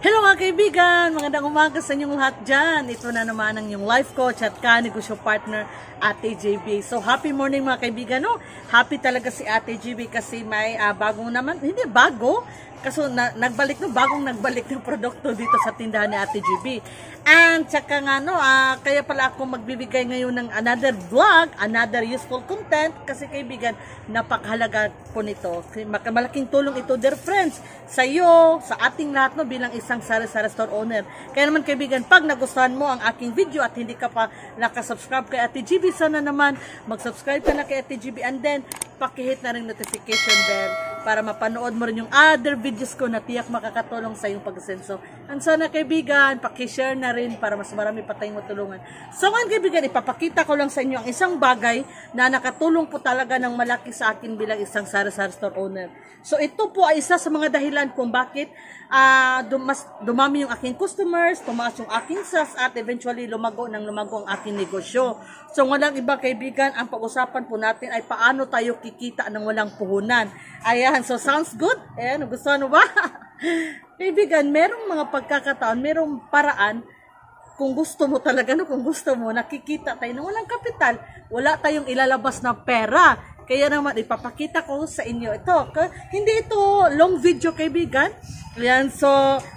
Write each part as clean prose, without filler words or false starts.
Hello mga kaibigan! Magandang umaga sa inyong lahat dyan. Ito na naman ang inyong life coach at ka-negosyo partner, Ate JB. So, happy morning mga kaibigan. No? Happy talaga si Ate JB kasi may bagong naman, hindi bago, kasi bagong nagbalik ng produkto dito sa tindahan ni Ate JB. And tsaka nga kaya pala ako magbibigay ngayon ng another vlog, another useful content kasi kaibigan, napakahalaga po nito. Malaking tulong ito, dear friends, sa iyo, sa ating lahat bilang isang sari-sari store owner. Kaya naman kaibigan, pag nagustuhan mo ang aking video at hindi ka pa nakasubscribe kay Ate JB, sana naman mag-subscribe ka na kay Ate JB and then pakihit na rin notification bell para mapanood mo rin yung other videos ko na tiyak makakatulong sa iyong pag-asenso. And sana kaibigan, pakishare na rin para mas marami pa tayong matulungan. So ngayon kaibigan, ipapakita ko lang sa inyo ang isang bagay na nakatulong po talaga ng malaki sa akin bilang isang sari-sari store owner. So ito po ay isa sa mga dahilan kung bakit dumami yung aking customers, tumaas yung aking sales at eventually lumago ang aking negosyo. So walang iba kaibigan, ang pag-usapan po natin ay paano tayo kikita ng walang puhunan. Ayan, so sounds good? Ayan, gusto mo ba? Kaibigan, merong mga pagkakataon, merong paraan kung gusto mo talaga, kung gusto mo, nakikita tayo ng walang kapital, wala tayong ilalabas na pera. Kaya naman, ipapakita ko sa inyo ito. Hindi ito long video, kaibigan. Ayan, so,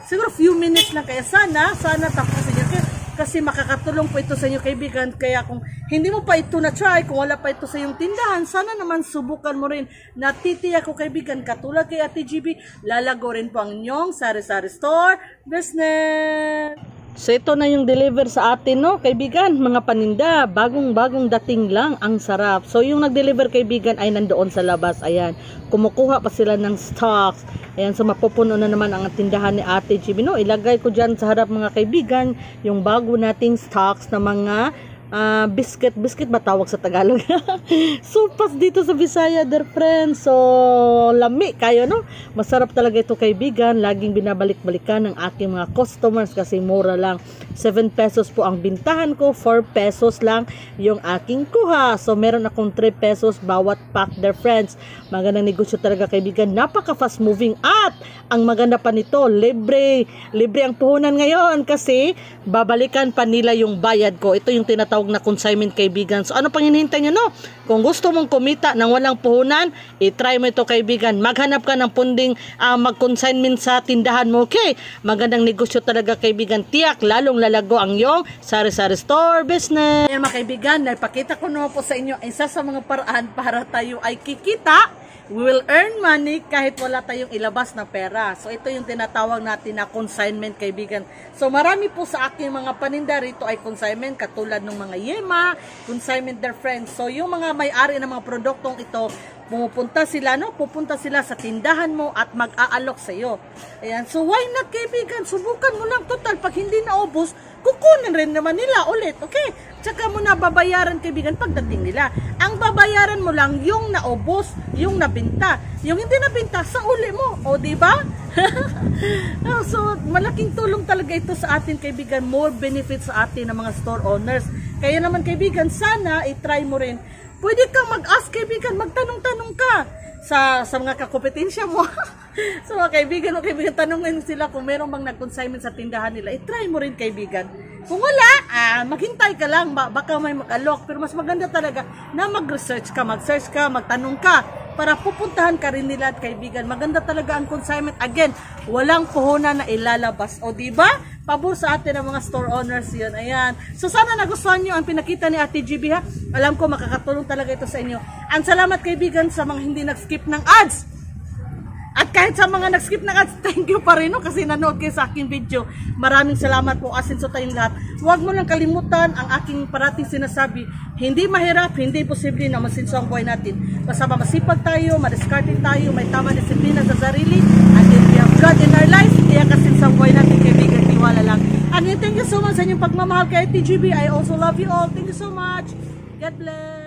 siguro few minutes lang. Kaya sana tapusin nyo. Kasi makakatulong po ito sa inyo, kaibigan. Kaya kung hindi mo pa ito na-try, kung wala pa ito sa iyong tindahan, sana naman subukan mo rin. Natitiyak ko, kaibigan, katulad kay Ate JB, lalago rin po ang inyong sari-sari store business. So ito na yung deliver sa atin, kaibigan, mga paninda, bagong dating lang, ang sarap. So yung nag-deliver, kaibigan, ay nandoon sa labas, ayan, kumukuha pa sila ng stocks, ayan, so mapupuno na naman ang tindahan ni Ate JB, ilagay ko dyan sa harap mga kaibigan, yung bago nating stocks na mga biscuit ba tawag sa Tagalog? Supas dito sa Visaya, dear friends. So, lami kayo, Masarap talaga ito, kaibigan. Laging binabalik-balikan ng aking mga customers kasi mura lang. 7 pesos po ang bintahan ko, 4 pesos lang yung aking kuha. So, meron akong 3 pesos bawat pack, dear friends. Magandang negosyo talaga, kaibigan. Napaka-fast moving at ang maganda pa nito, libre ang puhunan ngayon kasi babalikan pa nila yung bayad ko. Ito yung tinatawag na consignment, kaibigan. So ano pang hinihintay nyo, Kung gusto mong kumita ng walang puhunan, i-try mo ito, kaibigan. Maghanap ka ng punding mag-consignment sa tindahan mo, okay? Magandang negosyo talaga, kaibigan. Tiyak, lalong lalago ang iyong sari-sari store business. Ayan mga kaibigan, napakita ko naman po sa inyo isa sa mga paraan para tayo ay kikita. We will earn money kahit wala tayong ilabas na pera. So ito yung tinatawag natin na consignment, kaibigan. So marami po sa aking mga paninda rito ay consignment, katulad ng mga yema, consignment, their friends. So yung mga may-ari ng mga produktong ito, pupunta sila sa tindahan mo at mag-aalok sa iyo. Ayan, so why not, kaibigan? Subukan mo lang, total pag hindi naubos, kukunin rin naman nila ulit, okay? Tsaka mo na babayaran, kaibigan, pagdating nila. Ang babayaran mo lang yung naubos, yung nabinta. Yung hindi nabinta, sa uli mo. O, diba? So, malaking tulong talaga ito sa atin, kaibigan. More benefits sa atin ng mga store owners. Kaya naman, kaibigan, sana i-try mo rin. Pwede kang mag-ask, kaibigan, magtanong-tanong ka sa mga kakompetensya mo. So mga kaibigan, tanongin sila kung meron bang nag-consignment sa tindahan nila. I-try mo rin, kaibigan. Kung wala, maghintay ka lang, baka may mag-alok. Pero mas maganda talaga na mag-research ka, mag-search ka, magtanong ka para pupuntahan ka rin nila, kaibigan. Maganda talaga ang consignment. Again, walang puhunan na ilalabas. O diba? Pabor sa atin ng mga store owners yun. Ayan. So sana nagustuhan nyo ang pinakita ni Ate JB, ha. Alam ko makakatulong talaga ito sa inyo. Ang salamat, kaibigan, sa mga hindi nag-skip ng ads. At kahit sa mga nag-skip ng ads, thank you pa rin, kasi nanood kayo sa aking video. Maraming salamat po, asenso tayong lahat. Huwag mo lang kalimutan ang aking parating sinasabi. Hindi mahirap, hindi posible na masinso ang buhay natin. Basta masipag tayo, madiskarte tayo, may tama disiplina sa sarili, and then we have God in our life, kaya kasinso ang buhay natin, kaibigan, tiwala lang. And thank you so much sa inyong pagmamahal kay Ate JB. I also love you all. Thank you so much. God bless.